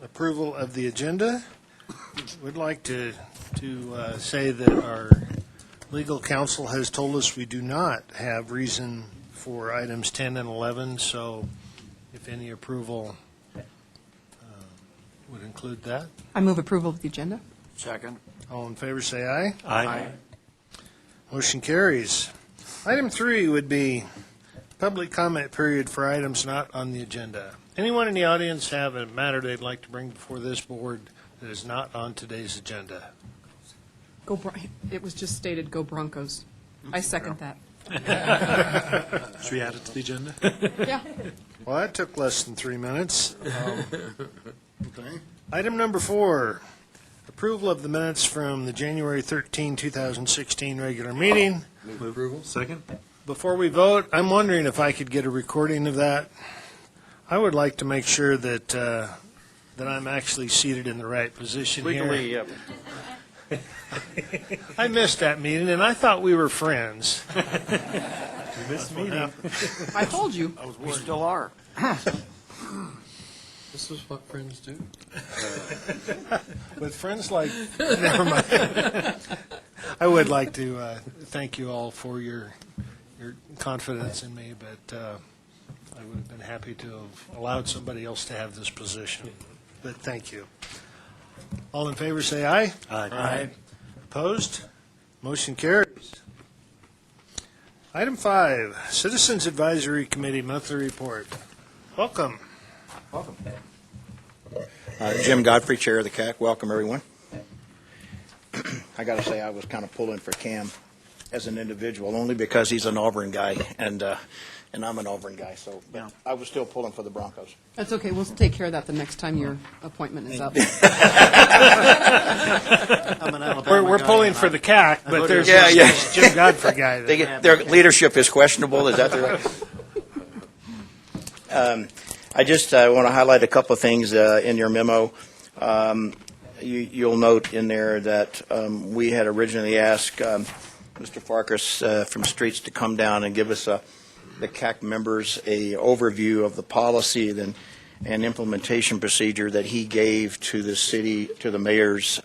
Approval of the agenda. Would like to say that our legal counsel has told us we do not have reason for items 10 and 11, so if any approval would include that. I move approval of the agenda. Second. All in favor, say aye. Aye. Motion carries. Item 3 would be public comment period for items not on the agenda. Anyone in the audience have a matter they'd like to bring before this board that is not on today's agenda? It was just stated, go Broncos. I second that. Should we add it to the agenda? Yeah. Well, that took less than 3 minutes. Item number 4, approval of the minutes from the January 13, 2016 regular meeting. Move approval. Second. Before we vote, I'm wondering if I could get a recording of that. I would like to make sure that that I'm actually seated in the right position here. I missed that meeting, and I thought we were friends. We missed the meeting. I told you. We still are. This is what friends do. With friends like, never mind. I would like to thank you all for your confidence in me, but I would have been happy to have allowed somebody else to have this position. But thank you. All in favor, say aye. Aye. Opposed? Motion carries. Item 5, Citizens Advisory Committee Monthly Report. Welcome. Welcome. Jim Godfrey, Chair of the CAC. Welcome, everyone. I got to say, I was kind of pulling for Cam as an individual, only because he's an Auburn guy, and I'm an Auburn guy. So Yeah. I was still pulling for the Broncos. That's okay. We'll take care of that the next time your appointment is up. I'm an Alabama We're guy, pulling and for the CAC, but there's this Jim Godfrey guy. Their leadership is questionable. Is that the right? I just want to highlight a couple of things in your memo. You'll note in there that we had originally asked Mr. Farkas from Streets to come down and give us the CAC members a overview of the policy and implementation procedure that he gave to the city, to the mayor's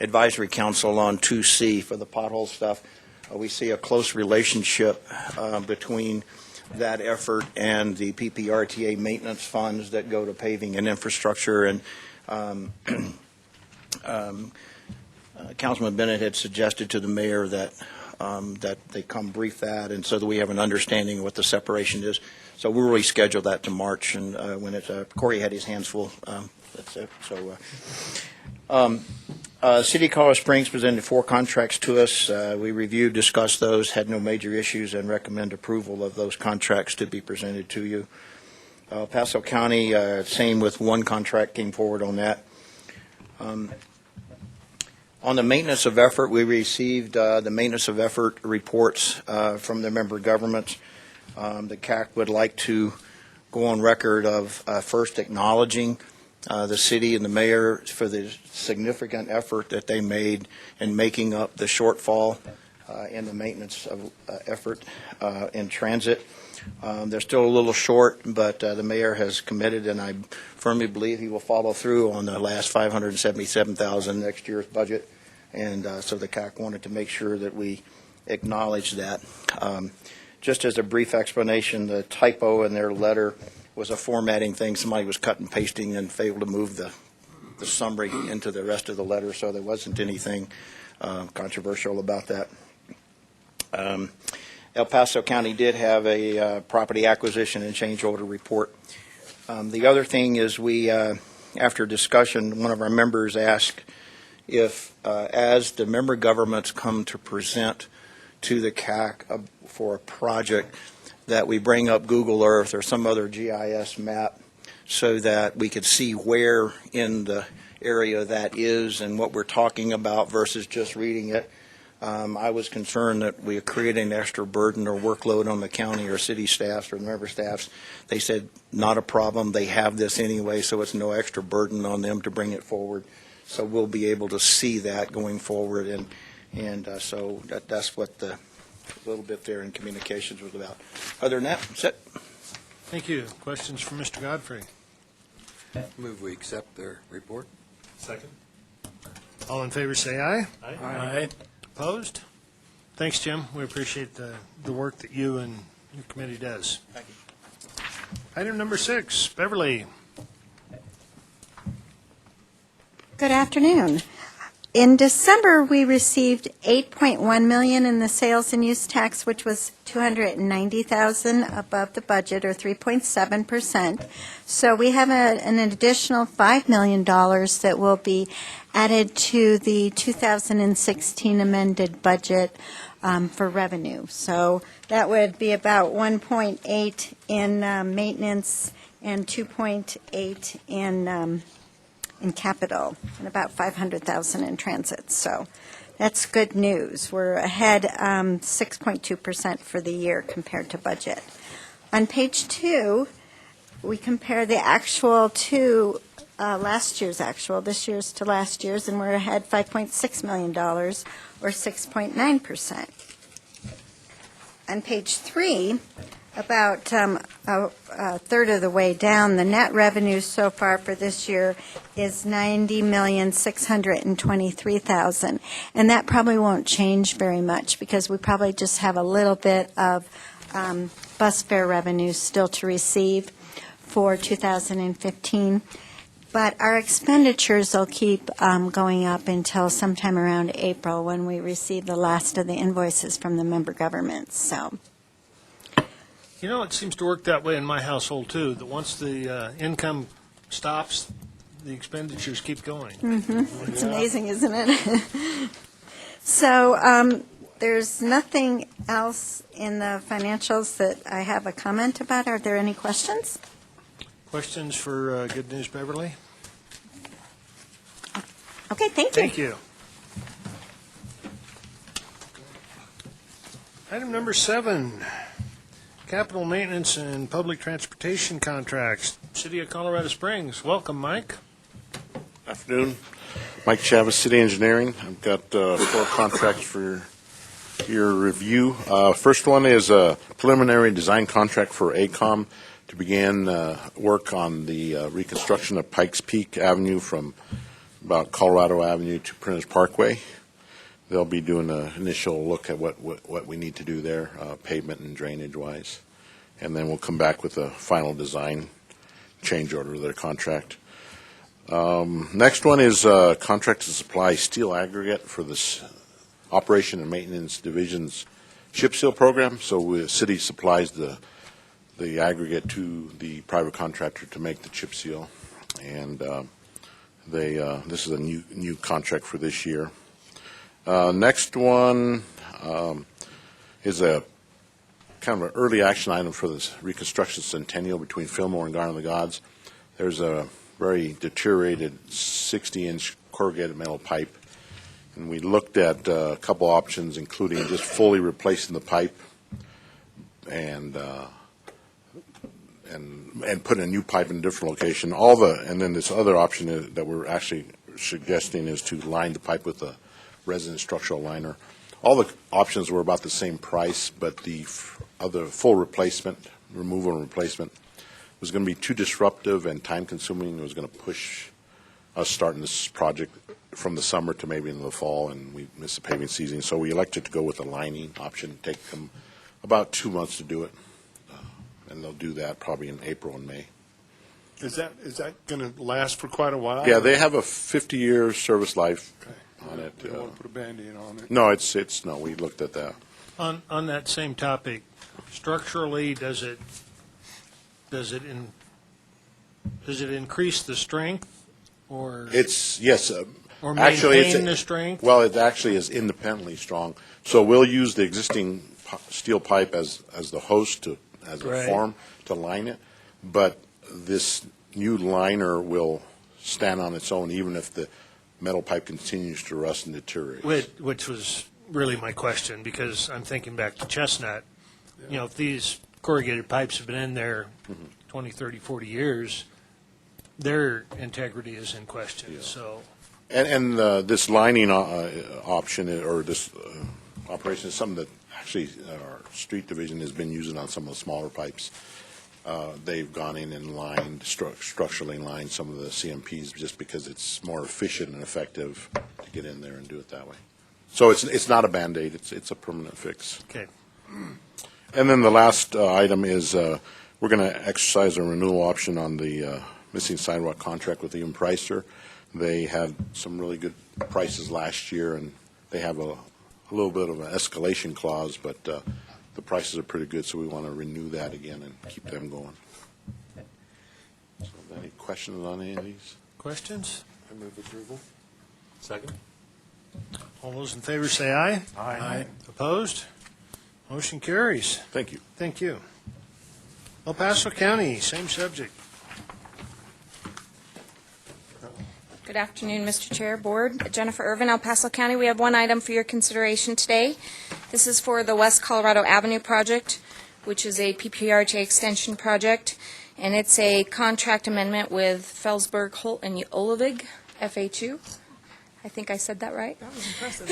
advisory council on 2C for the pothole stuff. We see a close relationship between that effort and the PPRTA maintenance funds that go to paving and infrastructure. And Councilman Bennett had suggested to the mayor that they come brief that, and so that we have an understanding of what the separation is. So we'll reschedule that to March, and when it's Corey had his hands full. That's it. So, City of Colorado Springs presented 4 contracts to us. We reviewed, discussed those, had no major issues, and recommend approval of those contracts to be presented to you. El Paso County, same with 1 contract came forward on that. On the maintenance of effort, we received the maintenance of effort reports from the member governments. The CAC would like to go on record of first acknowledging the city and the mayor for the significant effort that they made in making up the shortfall in the maintenance of effort in transit. They're still a little short, but the mayor has committed, and I firmly believe he will follow through on the last $577,000 next year's budget. And so the CAC wanted to make sure that we acknowledge that. Just as a brief explanation, the typo in their letter was a formatting thing. Somebody was cut and pasting and failed to move the summary into the rest of the letter, so there wasn't anything controversial about that. El Paso County did have a property acquisition and change order report. The other thing is we, after discussion, one of our members asked if, as the member governments come to present to the CAC for a project, that we bring up Google Earth or some other GIS map so that we could see where in the area that is and what we're talking about versus just reading it. I was concerned that we create an extra burden or workload on the county or city staffs or member staffs. They said, not a problem. They have this anyway, so it's no extra burden on them to bring it forward. So we'll be able to see that going forward, and so that's what the little bit there in communications was about. Other than that, that's it. Thank you. Questions for Mr. Godfrey? Move we accept their report. Second. All in favor, say aye. Aye. Opposed? Thanks, Jim. We appreciate the work that you and your committee does. Thank you. Item number 6, Beverly. Good afternoon. In December, we received $8.1 million in the sales and use tax, which was $290,000 above the budget, or 3.7%. So we have an additional $5 million that will be added to the 2016 amended budget for revenue. So that would be about 1.8 in maintenance and 2.8 in capital, and about 500,000 in transit. So that's good news. We're ahead 6.2% for the year compared to budget. On page 2, we compare the actual to last year's actual, this year's to last year's, and we're ahead $5.6 million, or 6.9%. On page 3, about a third of the way down, the net revenue so far for this year is $90,623,000, and that probably won't change very much because we probably just have a little bit of bus fare revenue still to receive for 2015. But our expenditures will keep going up until sometime around April when we receive the last of the invoices from the member governments. So. You know, it seems to work that way in my household, too, that once the income stops, the expenditures keep going. It's amazing, isn't it? So there's nothing else in the financials that I have a comment about. Are there any questions? Questions for Good News Beverly? Okay, thank you. Thank you. Item number 7, capital maintenance and public transportation contracts. City of Colorado Springs. Welcome, Mike. Afternoon. Mike Chavez, City Engineering. I've got 4 contracts for your review. First one is a preliminary design contract for ACOM to begin work on the reconstruction of Pikes Peak Avenue from about Colorado Avenue to Prentice Parkway. They'll be doing an initial look at what we need to do there, pavement and drainage-wise. And then we'll come back with a final design change order of their contract. Next one is contract to supply steel aggregate for this Operation and Maintenance Division's chip seal program. So the city supplies the aggregate to the private contractor to make the chip seal. And this is a new contract for this year. Next one is a kind of an early action item for this reconstruction centennial between Fillmore and Garden of the Gods. There's a very deteriorated 60-inch corrugated metal pipe, and we looked at a couple options, including just fully replacing the pipe and putting a new pipe in a different location. And then this other option that we're actually suggesting is to line the pipe with a resin structural liner. All the options were about the same price, but the other full replacement, removal and replacement, was going to be too disruptive and time-consuming. It was going to push us starting this project from the summer to maybe in the fall, and we missed the paving season. So we elected to go with a lining option. Take them about 2 months to do it, and they'll do that probably in April and May. Is that going to last for quite a while? Yeah, they have a 50-year service life on it. You don't want to put a Band-Aid on it? No, no, we looked at that. On that same topic, structurally, does it increase the strength, or Yes. or Actually, maintain the strength? Well, it actually is independently strong. So we'll use the existing steel pipe as the host as a Right. form to line it, but this new liner will stand on its own even if the metal pipe continues to rust and deteriorate. Which was really my question, because I'm thinking back to Chestnut. You know, if these corrugated pipes have been in there 20, 30, 40 years, their integrity is in question. Yeah. So, And this lining option or this operation is something that actually our street division has been using on some of the smaller pipes. they've gone in and lined, structurally lined some of the CMPs just because it's more efficient and effective to get in there and do it that way. So it's not a Band-Aid, it's a permanent fix. Okay. And then the last item is we're going to exercise a renewal option on the missing sidewalk contract with Ian Pricer. They had some really good prices last year, and they have a little bit of an escalation clause, but the prices are pretty good, so we want to renew that again and keep them going. So, any questions on any of these? Questions? I move approval. Second? All those in favor say aye. Aye. Opposed? Motion carries. Thank you. Thank you. El Paso County, same subject. Good afternoon, Mr. Chair, Board. Jennifer Irvin, El Paso County. We have one item for your consideration today. This is for the West Colorado Avenue project, which is a PPRTA extension project, and it's a contract amendment with Felsberg, Holt, and Olivig, FHU. I think I said that right. That was impressive.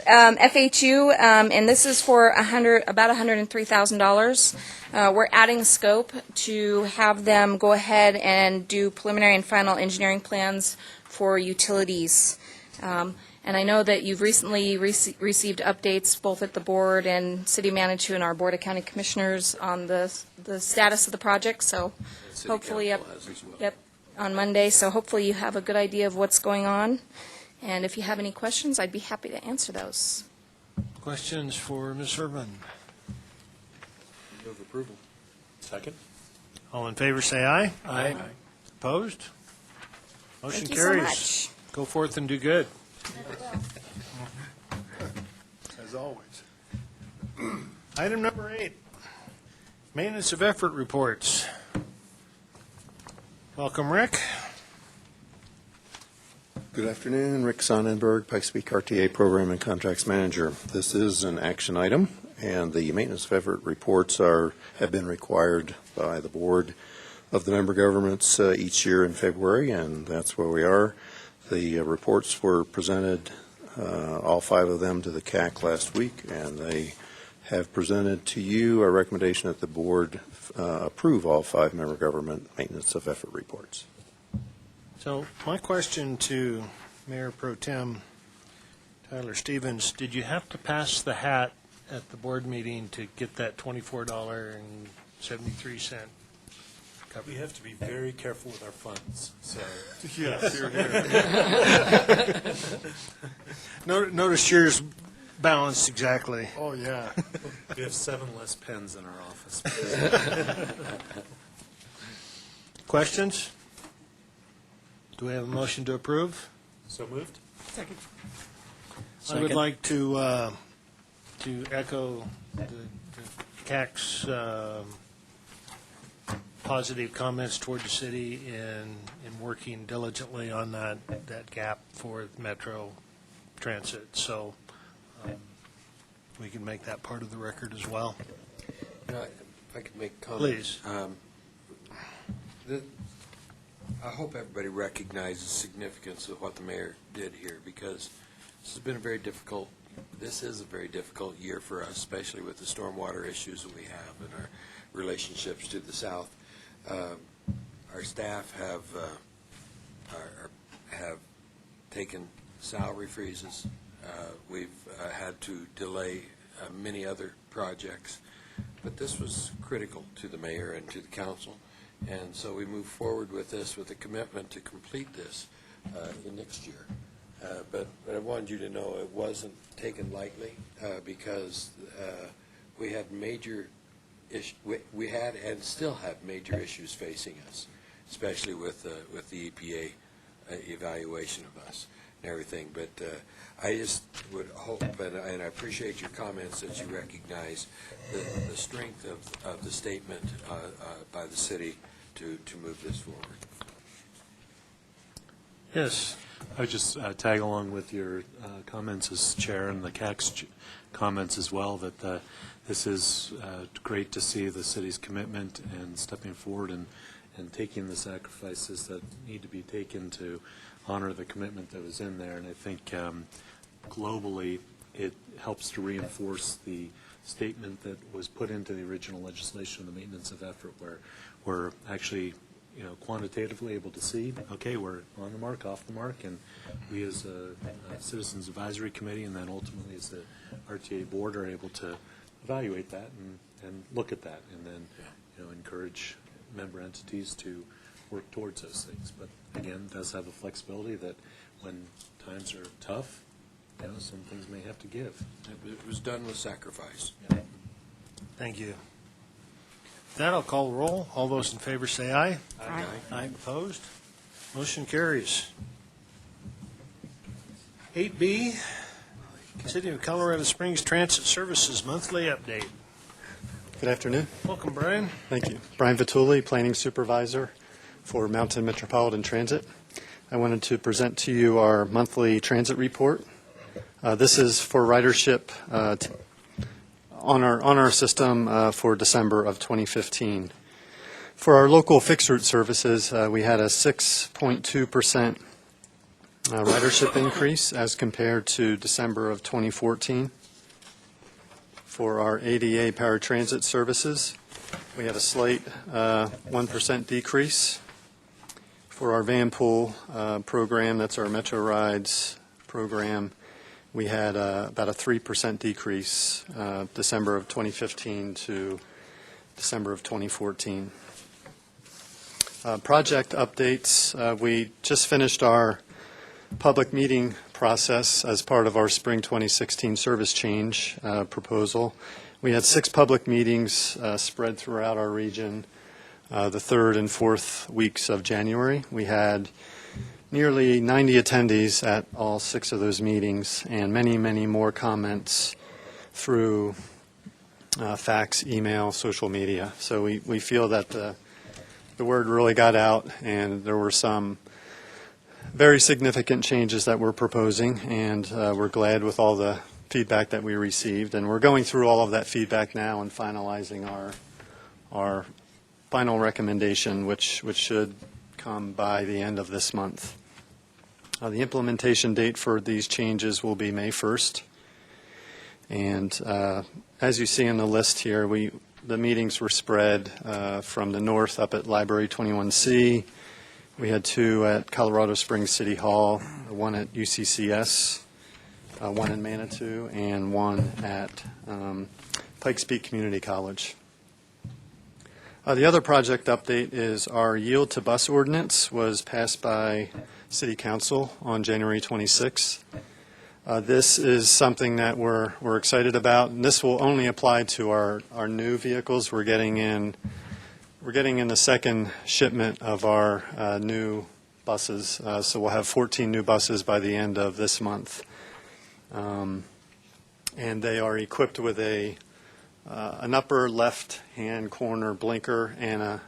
FHU, and this is for about $103,000. We're adding scope to have them go ahead and do preliminary and final engineering plans for utilities. And I know that you've recently received updates both at the board and city manager and our board of county commissioners on the status of the project. So City hopefully, Council has as well. yep, on Monday. So hopefully you have a good idea of what's going on. And if you have any questions, I'd be happy to answer those. Questions for Ms. Irvin? Move approval. Second? All in favor say aye. Aye. Opposed? Motion Thank you so carries. much. Go forth and do good. As always. Item number 8, maintenance of effort reports. Welcome, Rick. Good afternoon, Rick Sonnenberg, Pikes Peak RTA Program and Contracts Manager. This is an action item, and the maintenance of effort reports have been required by the board of the member governments each year in February, and that's where we are. The reports were presented, all 5 of them, to the CAC last week, and they have presented to you a recommendation that the board approve all 5 member government maintenance of effort reports. So my question to Mayor Pro Tem Tyler Stevens, did you have to pass the hat at the board meeting to get that $24.73 cover? We have to be very careful with our funds, so. Yes, here, here. Notice yours balanced exactly. Oh, yeah. We have 7 less pens in our office. Questions? Do we have a motion to approve? So moved? I would like to echo the CAC's positive comments toward the city in working diligently on that gap for Metro Transit. So we can make that part of the record as well. If I could make a comment. Please. I hope everybody recognizes the significance of what the mayor did here, because this is a very difficult year for us, especially with the stormwater issues that we have and our relationships to the south. Our staff have taken salary freezes. We've had to delay many other projects, but this was critical to the mayor and to the council. And so we move forward with this with a commitment to complete this in next year. But I wanted you to know it wasn't taken lightly because we had we had and still have major issues facing us, especially with the EPA evaluation of us and everything. But I just would hope, and I appreciate your comments, that you recognize the strength of the statement by the city to move this forward. Yes. I would just tag along with your comments as chair and the CAC's comments as well, that this is great to see the city's commitment and stepping forward and taking the sacrifices that need to be taken to honor the commitment that was in there. And I think globally it helps to reinforce the statement that was put into the original legislation, the maintenance of effort, where we're actually, quantitatively able to see, okay, we're on the mark, off the mark, and we as a Citizens Advisory Committee and then ultimately as the RTA Board are able to evaluate that and look at that and then, encourage member entities to work towards those things. But again, it does have a flexibility that when times are tough, some things may have to give. It was done with sacrifice. Thank you. With that, I'll call the roll. All those in favor say aye. Aye. Aye. Opposed? Motion carries. 8B, City of Colorado Springs Transit Services Monthly Update. Good afternoon. Welcome, Brian. Thank you. Brian Vitulli, Planning Supervisor for Mountain Metropolitan Transit. I wanted to present to you our monthly transit report. This is for ridership on our system for December of 2015. For our local fixed route services, we had a 6.2% ridership increase as compared to December of 2014. For our ADA paratransit services, we had a slight 1% decrease. For our van pool program, that's our Metro Rides program, we had about a 3% decrease December of 2015 to December of 2014. Project updates, we just finished our public meeting process as part of our Spring 2016 service change proposal. We had 6 public meetings spread throughout our region the 3rd and 4th weeks of January. We had nearly 90 attendees at all 6 of those meetings and many, many more comments through fax, email, social media. So we feel that the word really got out and there were some very significant changes that we're proposing, and we're glad with all the feedback that we received. And we're going through all of that feedback now and finalizing our final recommendation, which should come by the end of this month. The implementation date for these changes will be May 1st. And as you see in the list here, the meetings were spread from the north up at Library 21C. We had 2 at Colorado Springs City Hall, 1 at UCCS, 1 in Manitou, and 1 at Pikes Peak Community College. The other project update is our yield to bus ordinance was passed by City Council on January 26th. This is something that we're excited about, and this will only apply to our new vehicles. We're getting in the second shipment of our new buses, so we'll have 14 new buses by the end of this month. And they are equipped with an upper left-hand corner blinker and a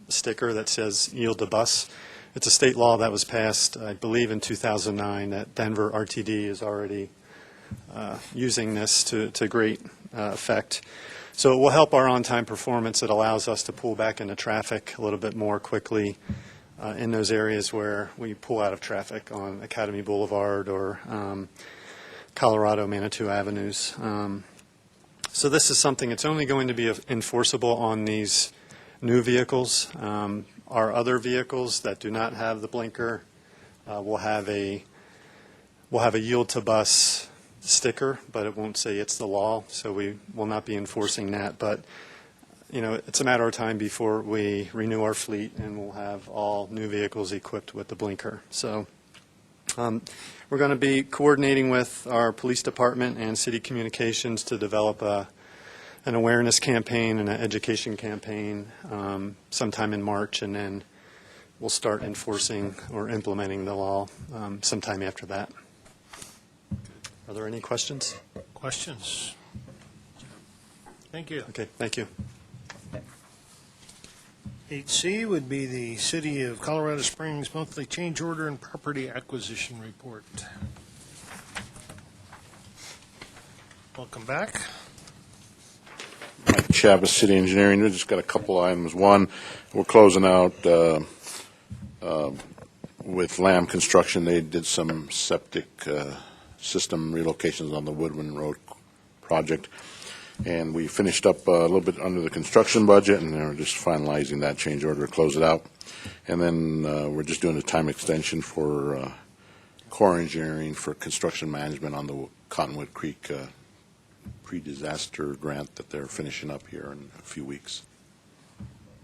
sticker that says yield to bus. It's a state law that was passed, I believe, in 2009, that Denver RTD is already using this to great effect. So it will help our on-time performance. It allows us to pull back into traffic a little bit more quickly in those areas where we pull out of traffic on Academy Boulevard or Colorado Manitou Avenues. So this is something that's only going to be enforceable on these new vehicles. Our other vehicles that do not have the blinker will have a yield to bus sticker, but it won't say it's the law, so we will not be enforcing that. But it's a matter of time before we renew our fleet, and we'll have all new vehicles equipped with the blinker. So we're going to be coordinating with our police department and city communications to develop an awareness campaign and an education campaign sometime in March, and then we'll start enforcing or implementing the law sometime after that. Are there any questions? Questions? Thank you. Okay, thank you. 8C would be the City of Colorado Springs Monthly Change Order and Property Acquisition Report. Welcome back. Mike Chavez, City Engineering. We've just got a couple items. One, we're closing out with Lamb Construction. They did some septic system relocations on the Woodman Road project. And we finished up a little bit under the construction budget, and we're just finalizing that change order to close it out. And then we're just doing a time extension for Corps Engineering for construction management on the Cottonwood Creek pre-disaster grant that they're finishing up here in a few weeks.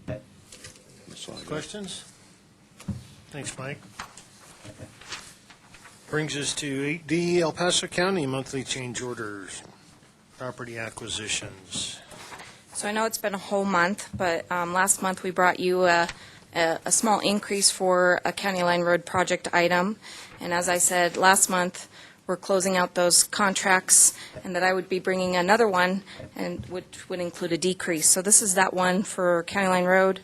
That's all I got. Questions? Thanks, Mike. Brings us to 8D, El Paso County monthly change orders, property acquisitions. So I know it's been a whole month, but last month we brought you a small increase for a County Line Road project item. And as I said, last month, we're closing out those contracts, and that I would be bringing another one, and which would include a decrease. So this is that one for County Line Road.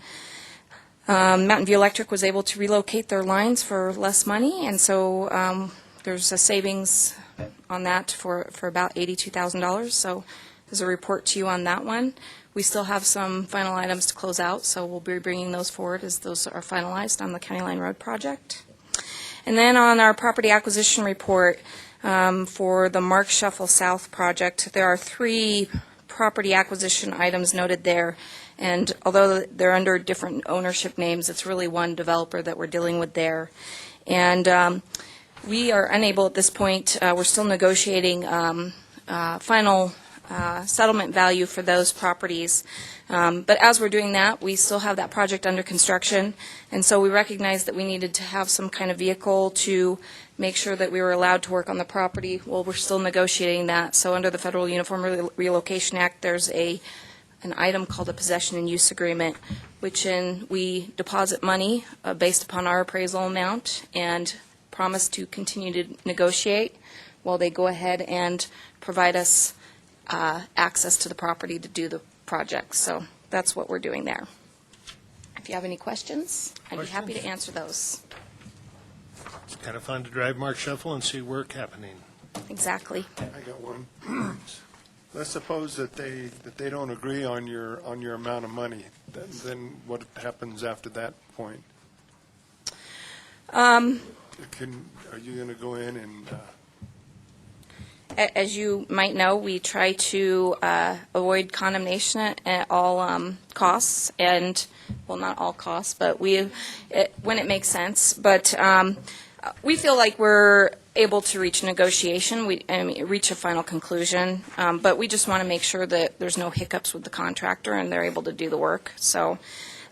Mountain View Electric was able to relocate their lines for less money, and so there's a savings on that for about $82,000. So there's a report to you on that one. We still have some final items to close out, so we'll be bringing those forward as those are finalized on the County Line Road project. And then on our property acquisition report for the Mark Shuffle South project, there are 3 property acquisition items noted there. And although they're under different ownership names, it's really one developer that we're dealing with there. And we are unable at this point, we're still negotiating final settlement value for those properties. But as we're doing that, we still have that project under construction. And so we recognized that we needed to have some kind of vehicle to make sure that we were allowed to work on the property. Well, we're still negotiating that. So under the Federal Uniform Relocation Act, there's an item called a possession and use agreement, which we deposit money based upon our appraisal amount and promise to continue to negotiate while they go ahead and provide us access to the property to do the project. So that's what we're doing there. If you have any questions, I'd be happy to answer those. It's kind of fun to drive Mark Shuffle and see work happening. Exactly. I got one. Let's suppose that they don't agree on your amount of money. Then what happens after that point? Are you going to go in and? As you might know, we try to avoid condemnation at all costs, and, well, not all costs, but when it makes sense. But we feel like we're able to reach negotiation, reach a final conclusion, but we just want to make sure that there's no hiccups with the contractor and they're able to do the work. So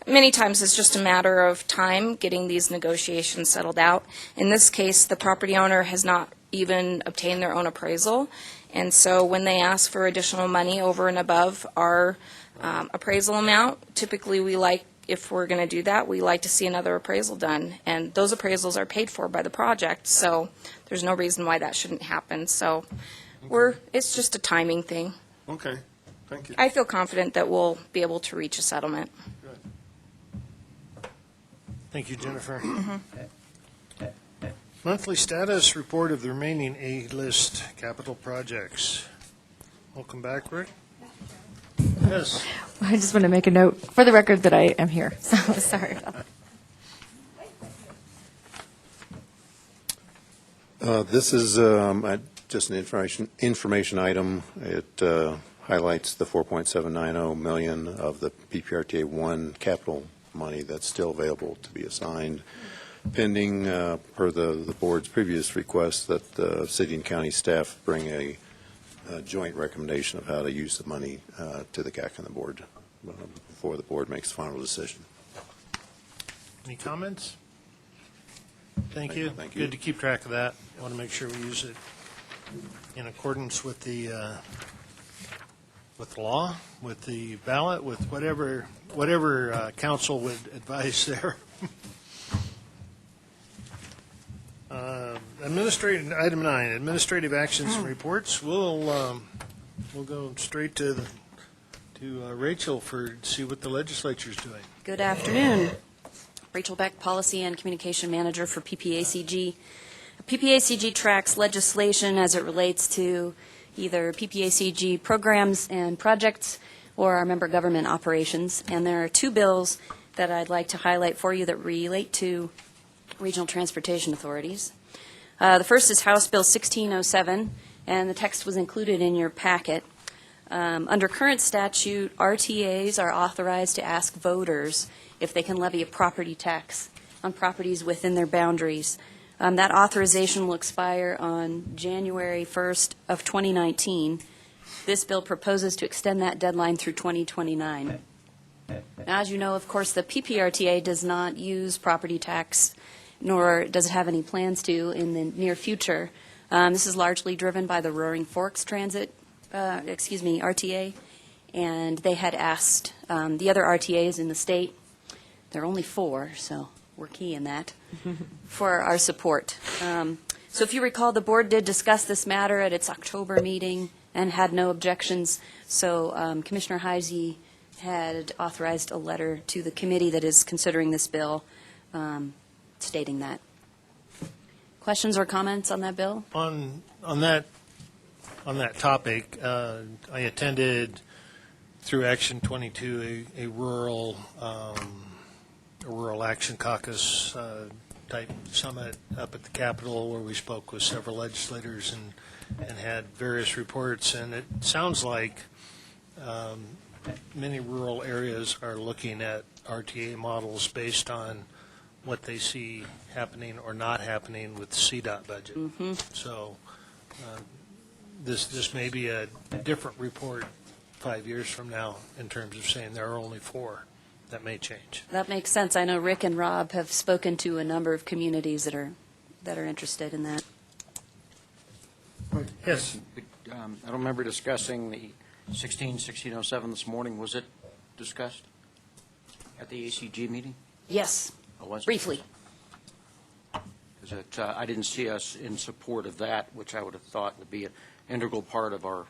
many times it's just a matter of time getting these negotiations settled out. In this case, the property owner has not even obtained their own appraisal, and so when they ask for additional money over and above our appraisal amount, typically if we're going to do that, we like to see another appraisal done, and those appraisals are paid for by the project, so there's no reason why that shouldn't happen. So it's just a timing thing. Okay, thank you. I feel confident that we'll be able to reach a settlement. Good. Thank you, Jennifer. Monthly status report of the remaining A-list capital projects. Welcome back, Rick. Yes. I just want to make a note for the record that I am here, so sorry about that. This is just an information item. It highlights the $4.790 million of the PPRTA 1 capital money that's still available to be assigned, pending, per the board's previous request, that the city and county staff bring a joint recommendation of how to use the money to the CAC and the board before the board makes the final decision. Any comments? Thank you. Thank you. Good to keep track of that. I want to make sure we use it in accordance with the law, with the ballot, with whatever council would advise there. Item 9, administrative actions and reports. We'll go straight to Rachel to see what the legislature's doing. Good afternoon. Rachel Beck, Policy and Communication Manager for PPACG. PPACG tracks legislation as it relates to either PPACG programs and projects or our member government operations. And there are 2 bills that I'd like to highlight for you that relate to regional transportation authorities. The first is House Bill 1607, and the text was included in your packet. Under current statute, RTAs are authorized to ask voters if they can levy a property tax on properties within their boundaries. That authorization will expire on January 1st of 2019. This bill proposes to extend that deadline through 2029. Now, as you know, of course, the PPRTA does not use property tax, nor does it have any plans to in the near future. This is largely driven by the Roaring Forks RTA, and they had asked the other RTAs in the state, there are only 4, so we're key in that, for our support. So if you recall, the board did discuss this matter at its October meeting and had no objections, so Commissioner Heisey had authorized a letter to the committee that is considering this bill stating that. Questions or comments on that bill? On that topic, I attended through Action 22 a rural action caucus type summit up at the Capitol where we spoke with several legislators and had various reports. And it sounds like many rural areas are looking at RTA models based on what they see happening or not happening with the CDOT budget. So this may be a different report 5 years from now in terms of saying there are only 4. That may change. That makes sense. I know Rick and Rob have spoken to a number of communities that are interested in that. Yes. I don't remember discussing the 1607 this morning. Was it discussed at the ACG meeting? Yes, Oh, was it? briefly. Because I didn't see us in support of that, which I would have thought would be an integral part of our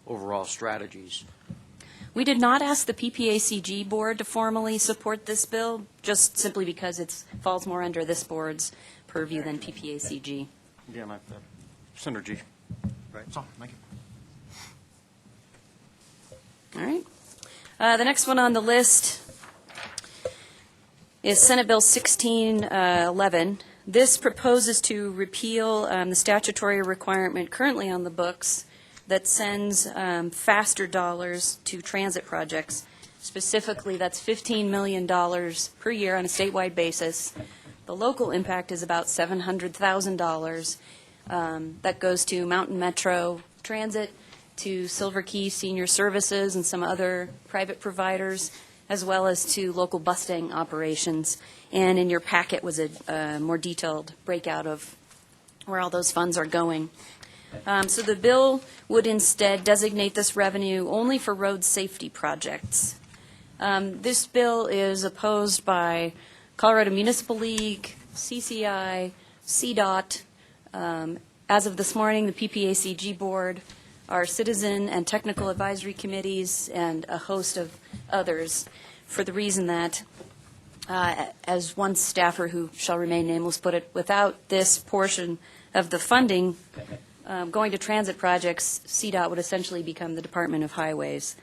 overall strategies. We did not ask the PPACG board to formally support this bill, just simply because it falls more under this board's purview than PPACG. Yeah, like the synergy. Right. So, thank you. All right. The next one on the list is Senate Bill 1611. This proposes to repeal the statutory requirement currently on the books that sends faster dollars to transit projects. Specifically, that's $15 million per year on a statewide basis. The local impact is about $700,000. That goes to Mountain Metro Transit, to Silver Key Senior Services and some other private providers, as well as to local busing operations. And in your packet was a more detailed breakout of where all those funds are going. So the bill would instead designate this revenue only for road safety projects. This bill is opposed by Colorado Municipal League, CCI, CDOT. As of this morning, the PPACG board, our citizen and technical advisory committees, and a host of others, for the reason that, as one staffer who shall remain nameless put it, without this portion of the funding going to transit projects, CDOT would essentially become the Department of Highways.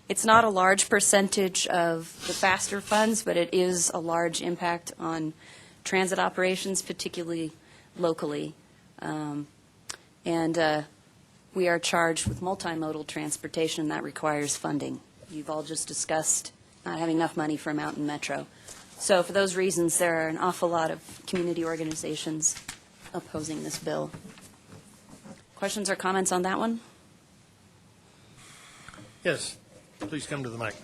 It's not a large percentage of the faster funds, but it is a large impact on transit operations, particularly locally. And we are charged with multimodal transportation, and that requires funding. You've all just discussed not having enough money for Mountain Metro. So for those reasons, there are an awful lot of community organizations opposing this bill. Questions or comments on that one? Yes. Please come to the mic.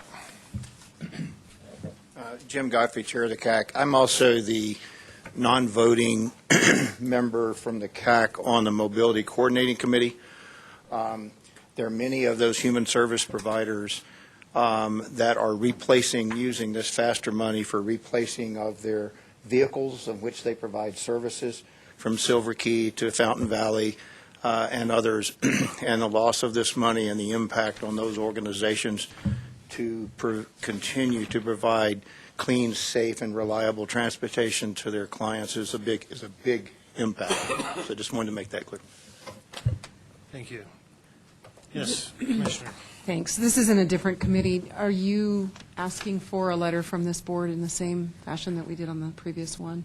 Jim Godfrey, Chair of the CAC. I'm also the non-voting member from the CAC on the Mobility Coordinating Committee. There are many of those human service providers that are using this faster money for replacing of their vehicles of which they provide services, from Silver Key to Fountain Valley and others, and the loss of this money and the impact on those organizations to continue to provide clean, safe, and reliable transportation to their clients is a big impact. So I just wanted to make that clear. Thank you. Yes, Commissioner. Thanks. This is in a different committee. Are you asking for a letter from this board in the same fashion that we did on the previous one,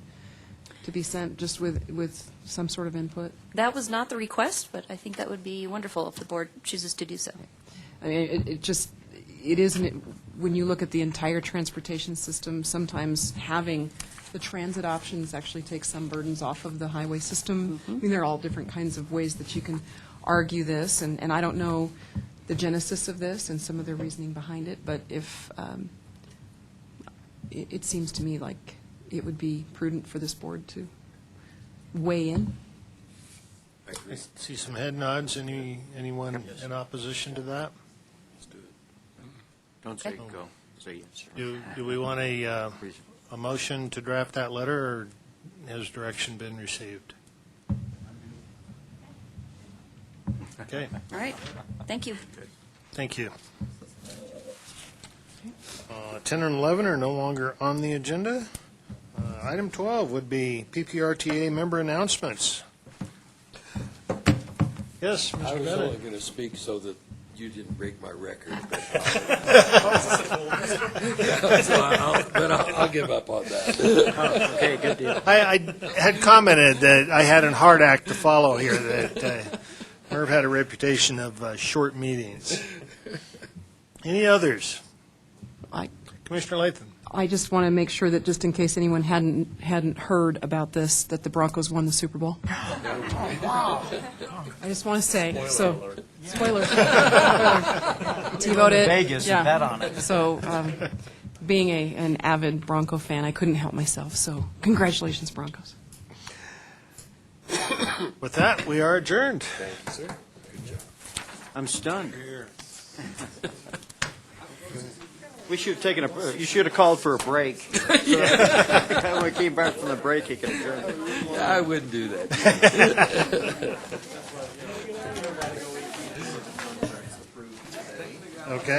to be sent just with some sort of input? That was not the request, but I think that would be wonderful if the board chooses to do so. I mean, it isn't, when you look at the entire transportation system, sometimes having the transit options actually takes some burdens off of the highway system. I mean, there are all different kinds of ways that you can argue this, and I don't know the genesis of this and some of the reasoning behind it, but if, it seems to me like it would be prudent for this board to weigh in. I agree. I see some head nods. Anyone in opposition to that? Let's do it. Don't say go, say yes. Do we want a motion to draft that letter, or has direction been received? Okay, All right, thank you. thank you. 10 and 11 are no longer on the agenda. Item 12 would be PPRTA member announcements. Yes, I Mr. was Bennett. only going to speak so that you didn't break my record. But I'll give up on that. Okay, good deal. I had commented that I had a hard act to follow here, that Merv had a reputation of short meetings. Any others? Commissioner Latham. I just want to make sure that, just in case anyone hadn't heard about this, that the Broncos won the Super Bowl. I just want to say, so, spoiler. T-voted. Vegas and bet on it. So, being an avid Bronco fan, I couldn't help myself, so congratulations, Broncos. With that, we are adjourned. Thank you, sir. Good job. I'm stunned. We should have taken you should have called for a break. So when we came back from the break, he could adjourn. I wouldn't do that. Okay.